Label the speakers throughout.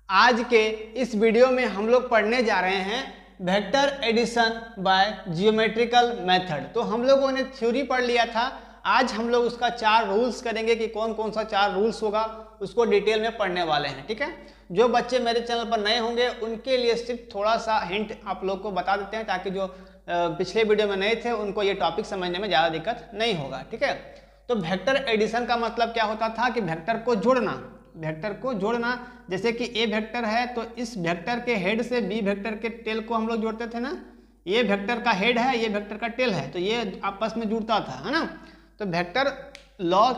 Speaker 1: आज के इस वीडियो में हम लोग पढ़ने जा रहे हैं vector addition by geometrical method. तो हम लोगों ने थ्योरी पढ़ लिया था, आज हम लोग उसका 4 रूल्स करेंगे कि कौन कौन सा 4 रूल्स होगा, उसको डिटेल में पढ़ने वाले हैं। ठीक है, जो बच्चे मेरे चैनल पर नए होंगे उनके लिए सिर्फ थोड़ा सा हिंट आप लोग को बता देते हैं, ताकि जो पिछले वीडियो में नए थे उनको ये टॉपिक समझने में ज़्यादा दिक्कत नहीं होगा। ठीक है, तो वेक्टर एडिशन का मतलब क्या होता था कि वेक्टर को जोड़ना, जैसे कि ए वेक्टर है तो इस वेक्टर के हेड से बी वेक्टर के टेल को हम लोग जोड़ते थे ना। ये वेक्टर का हेड है, ये वेक्टर का टेल है, तो ये आपस में जुड़ता था, है ना। तो वेक्टर लॉ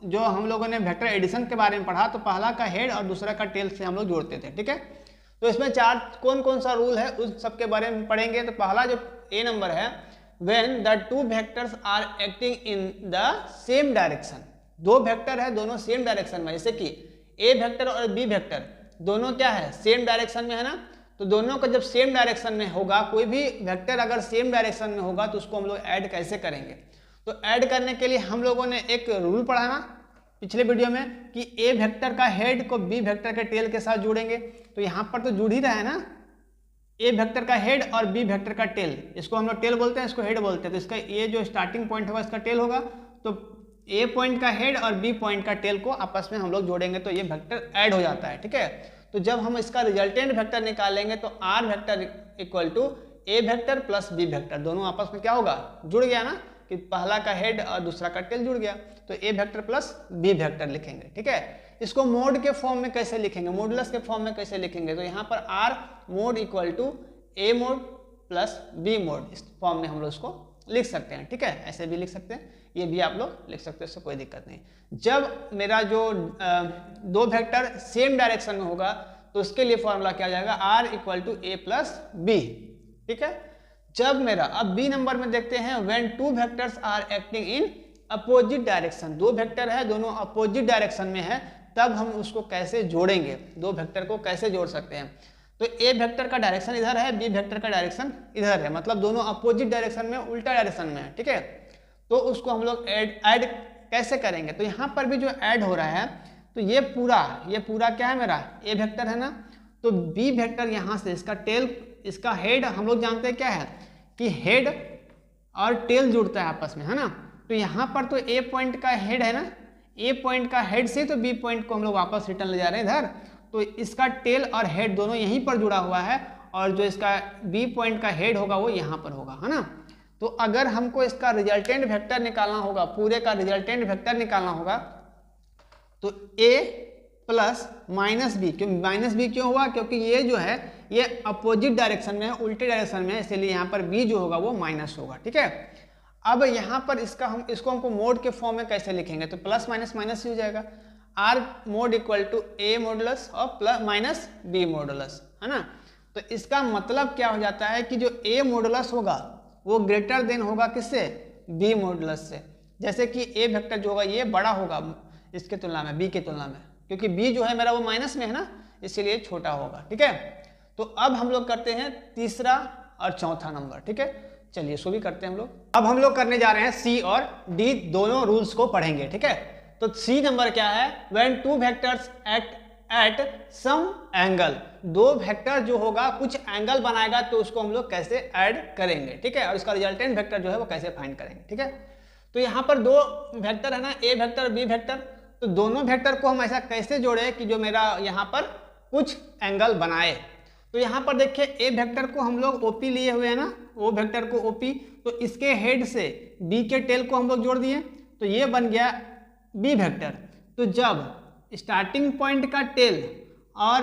Speaker 1: जो हम लोगों ने वेक्टर एडिशन के बारे में पढ़ा, तो पहला का हेड और दूसरा का टेल से हम लोग जोड़ते थे। ठीक है, तो इसमें 4 कौन कौन सा रूल है उस सब के बारे में पढ़ेंगे। तो पहला जो ए नंबर है, when the 2 vectors are acting in the same direction. 2 vector है, दोनों सेम डायरेक्शन में, जैसे कि ए वेक्टर और बी वेक्टर दोनों क्या है, सेम डायरेक्शन में है ना। तो दोनों का जब सेम डायरेक्शन में होगा, कोई भी वेक्टर अगर सेम डायरेक्शन में होगा तो उसको हम लोग ऐड कैसे करेंगे। तो ऐड करने के लिए हम लोगों ने एक रूल पढ़ा ना पिछले वीडियो में कि ए वेक्टर का हेड को बी वेक्टर के टेल के साथ जोड़ेंगे। तो यहाँ पर तो जुड़ ही रहा है ना, ए वेक्टर का हेड और बी वेक्टर का टेल, इसको हम लोग टेल बोलते हैं, इसको हेड बोलते हैं। तो इसका ये जो स्टार्टिंग पॉइंट होगा इसका टेल होगा, तो ए पॉइंट का हेड और बी पॉइंट का टेल को आपस में हम लोग जोड़ेंगे तो ये वेक्टर ऐड हो जाता है। ठीक है, तो जब हम इसका रिजल्टेंट वेक्टर निकालेंगे तो R vector equal to A vector plus B vector, दोनों आपस में क्या होगा, जुड़ गया ना, कि पहला का हेड और दूसरा का टेल जुड़ गया, तो ए वेक्टर प्लस बी वेक्टर लिखेंगे। ठीक है, इसको मोड के फॉर्म में कैसे लिखेंगे, मॉडुलस के फॉर्म में कैसे लिखेंगे, तो यहाँ पर R mod equal to A mod plus B mod, इस फॉर्म में हम लोग उसको लिख सकते हैं। ठीक है, ऐसे भी लिख सकते हैं, ये भी आप लोग लिख सकते हैं, इससे कोई दिक्कत नहीं। जब मेरा जो 2 वेक्टर सेम डायरेक्शन में होगा तो उसके लिए फॉर्मूला क्या जाएगा, R equal to A plus B. ठीक है, जब मेरा अब बी नंबर में देखते हैं, when 2 vectors are acting in opposite direction, 2 vector है दोनों अपोजिट डायरेक्शन में है, तब हम उसको कैसे जोड़ेंगे, 2 वेक्टर को कैसे जोड़ सकते हैं। तो ए वेक्टर का डायरेक्शन इधर है, बी वेक्टर का डायरेक्शन इधर है, मतलब दोनों अपोजिट डायरेक्शन में, उल्टा डायरेक्शन में है। ठीक है, तो उसको हम लोग ऐड कैसे करेंगे। तो यहाँ पर भी जो ऐड हो रहा है, तो ये पूरा क्या है, मेरा ए वेक्टर है ना, तो बी वेक्टर यहाँ से इसका टेल, इसका हेड हम लोग जानते हैं क्या है कि हेड और टेल जुड़ता है आपस में, है ना। तो यहाँ पर तो ए पॉइंट का हेड है ना, ए पॉइंट का हेड से तो बी पॉइंट को हम लोग वापस रिटर्न ले जा रहे हैं इधर, तो इसका टेल और हेड दोनों यहीं पर जुड़ा हुआ है, और जो इसका बी पॉइंट का हेड होगा वो यहाँ पर होगा, है ना। तो अगर हमको इसका रिजल्टेंट वेक्टर निकालना होगा, पूरे का रिजल्टेंट वेक्टर निकालना होगा, तो ए प्लस माइनस बी, क्यों माइनस बी क्यों हुआ, क्योंकि ये जो है ये अपोजिट डायरेक्शन में है, उल्टे डायरेक्शन में है, इसलिए यहाँ पर बी जो होगा वो माइनस होगा। ठीक है, अब यहाँ पर इसको हमको मोड के फॉर्म में कैसे लिखेंगे, तो प्लस माइनस माइनस ही हो जाएगा, R mod equal to A modulus और प्लस माइनस बी मॉडुलस, है ना। तो इसका मतलब क्या हो जाता है कि जो ए मॉडुलस होगा वो ग्रेटर देन होगा किससे, बी मॉडुलस से। जैसे कि ए वेक्टर जो होगा ये बड़ा होगा इसके तुलना में, बी की तुलना में, क्योंकि बी जो है मेरा वो माइनस में है ना, इसीलिए छोटा होगा। ठीक है, तो अब हम लोग करते हैं तीसरा और चौथा नंबर। ठीक है, चलिए इसको भी करते हैं हम लोग। अब हम लोग करने जा रहे हैं सी और डी, दोनों रूल्स को पढ़ेंगे। ठीक है, तो सी नंबर क्या है, when 2 vectors act at some angle, 2 vector जो होगा कुछ एंगल बनाएगा तो उसको हम लोग कैसे ऐड करेंगे। ठीक है, और इसका रिजल्टेंट वेक्टर जो है वो कैसे फाइंड करेंगे। ठीक है, तो यहाँ पर 2 वेक्टर है ना, ए वेक्टर बी वेक्टर, तो दोनों वेक्टर को हम ऐसा कैसे जोड़े कि जो मेरा यहाँ पर कुछ एंगल बनाए। तो यहाँ पर देखिए ए वेक्टर को हम लोग ओपी लिए हुए हैं ना, ओ वेक्टर को ओपी, तो इसके हेड से बी के टेल को हम लोग जोड़ दिए, तो ये बन गया बी वेक्टर। तो जब स्टार्टिंग पॉइंट का टेल और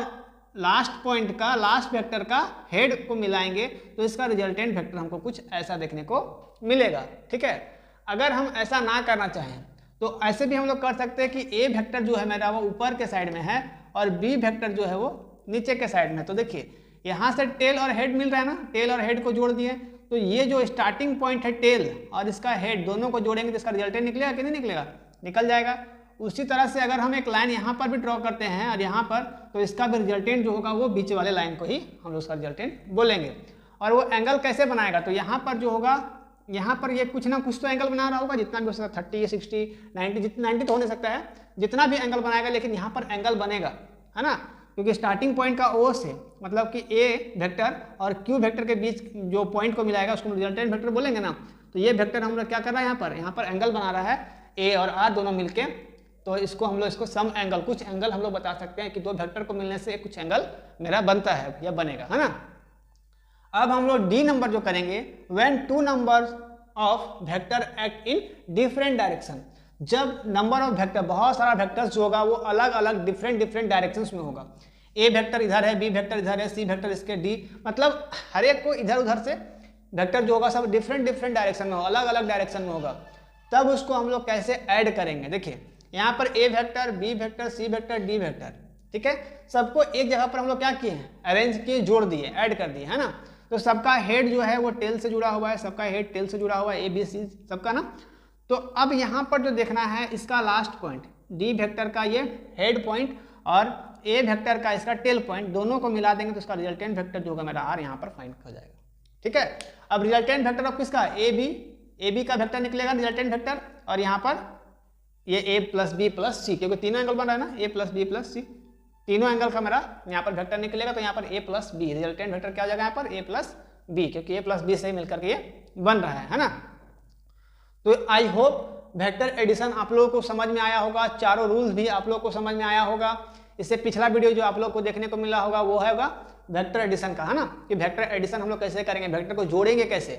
Speaker 1: लास्ट पॉइंट का, लास्ट वेक्टर का हेड को मिलाएंगे तो इसका रिजल्टेंट वेक्टर हमको कुछ ऐसा देखने को मिलेगा। ठीक है, अगर हम ऐसा ना करना चाहें तो ऐसे भी हम लोग कर सकते हैं कि ए वेक्टर जो है मेरा वो ऊपर के साइड में है और बी वेक्टर जो है वो नीचे के साइड में। तो देखिए यहाँ से टेल और हेड मिल रहा है ना, टेल और हेड को जोड़ दिए, तो ये जो स्टार्टिंग पॉइंट है टेल और इसका हेड दोनों को जोड़ेंगे तो इसका रिजल्टेंट निकलेगा कि नहीं निकलेगा, निकल जाएगा। उसी तरह से अगर हम एक लाइन यहाँ पर भी ड्रॉ करते हैं और यहाँ पर, तो इसका भी रिजल्टेंट जो होगा वो बीच वाले लाइन को ही हम लोग उसका रिजल्टेंट बोलेंगे। और वो एंगल कैसे बनाएगा, तो यहाँ पर जो होगा, यहाँ पर ये कुछ ना कुछ तो एंगल बना रहा होगा, जितना भी हो सकता है 30, 60, 90, 90 तो हो नहीं सकता है, जितना भी एंगल बनाएगा, लेकिन यहाँ पर एंगल बनेगा, है ना। क्योंकि स्टार्टिंग पॉइंट का ओ से मतलब कि ए वेक्टर और क्यू वेक्टर के बीच जो पॉइंट को मिलाएगा उसको रिजल्टेंट वेक्टर बोलेंगे ना। तो ये वेक्टर हम लोग क्या कर रहा है, यहाँ पर एंगल बना रहा है ए और आर दोनों मिलके। तो इसको हम लोग इसको सम एंगल, कुछ एंगल हम लोग बता सकते हैं कि दो वेक्टर को मिलने से कुछ एंगल मेरा बनता है या बनेगा, है ना। अब हम लोग डी नंबर जो करेंगे, when two numbers of vector act in different direction. जब नंबर ऑफ वेक्टर, बहुत सारा वेक्टर्स जो होगा वो अलग अलग डिफरेंट डायरेक्शंस में होगा। ए वेक्टर इधर है, बी वेक्टर इधर है, सी वेक्टर इसके डी, मतलब हर एक को इधर उधर से वेक्टर जो होगा सब डिफरेंट डायरेक्शन में होगा, अलग अलग डायरेक्शन में होगा। तब उसको हम लोग कैसे ऐड करेंगे, देखिए यहाँ पर ए vector, B vector, C vector, D vector, ठीक है, सबको एक जगह पर हम लोग क्या किए हैं, अरेंज किए, जोड़ दिए, ऐड कर दिए, है ना। तो सबका हेड जो है वो टेल से जुड़ा हुआ है, सबका हेड टेल से जुड़ा हुआ है, ए बी सी सबका ना। तो अब यहाँ पर जो देखना है इसका लास्ट पॉइंट, डी वेक्टर का ये हेड पॉइंट और ए वेक्टर का इसका टेल पॉइंट, दोनों को मिला देंगे तो इसका रिजल्टेंट वेक्टर जो होगा मेरा आर यहाँ पर फाइंड हो जाएगा, ठीक है। अब रिजल्टेंट वेक्टर ऑफ किसका, ए बी का वेक्टर निकलेगा रिजल्टेंट वेक्टर, और यहाँ पर ये ए प्लस बी प्लस सी, क्योंकि तीनों एंगल बन रहा है ना, ए प्लस बी प्लस सी, तीनों एंगल का मेरा यहाँ पर वेक्टर निकलेगा। तो यहाँ पर ए प्लस बी, रिजल्टेंट वेक्टर क्या हो जाएगा यहाँ पर, ए प्लस बी, क्योंकि ए प्लस बी से मिलकर के ये बन रहा है ना। तो आई होप वेक्टर एडिशन आप लोगों को समझ में आया होगा, चारों रूल्स भी आप लोगों को समझ में आया होगा। इससे पिछला वीडियो जो आप लोग को देखने को मिला होगा वो होगा वेक्टर एडिशन का, है ना, कि वेक्टर एडिशन हम लोग कैसे करेंगे, वेक्टर को जोड़ेंगे कैसे।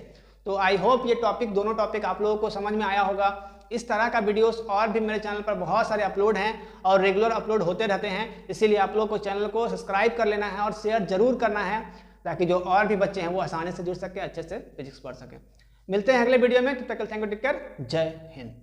Speaker 1: तो आई होप ये टॉपिक, दोनों टॉपिक आप लोगों को समझ में आया होगा। इस तरह का वीडियोस और भी मेरे चैनल पर बहुत सारे अपलोड हैं और रेगुलर अपलोड होते रहते हैं, इसीलिए आप लोगों को चैनल को सब्सक्राइब कर लेना है और शेयर जरूर करना है, ताकि जो और भी बच्चे हैं वो आसानी से जुड़ सके, अच्छे से फिजिक्स पढ़ सके। मिलते हैं अगले वीडियो में, तब तक थैंक यू, टेक केयर, जय हिंद।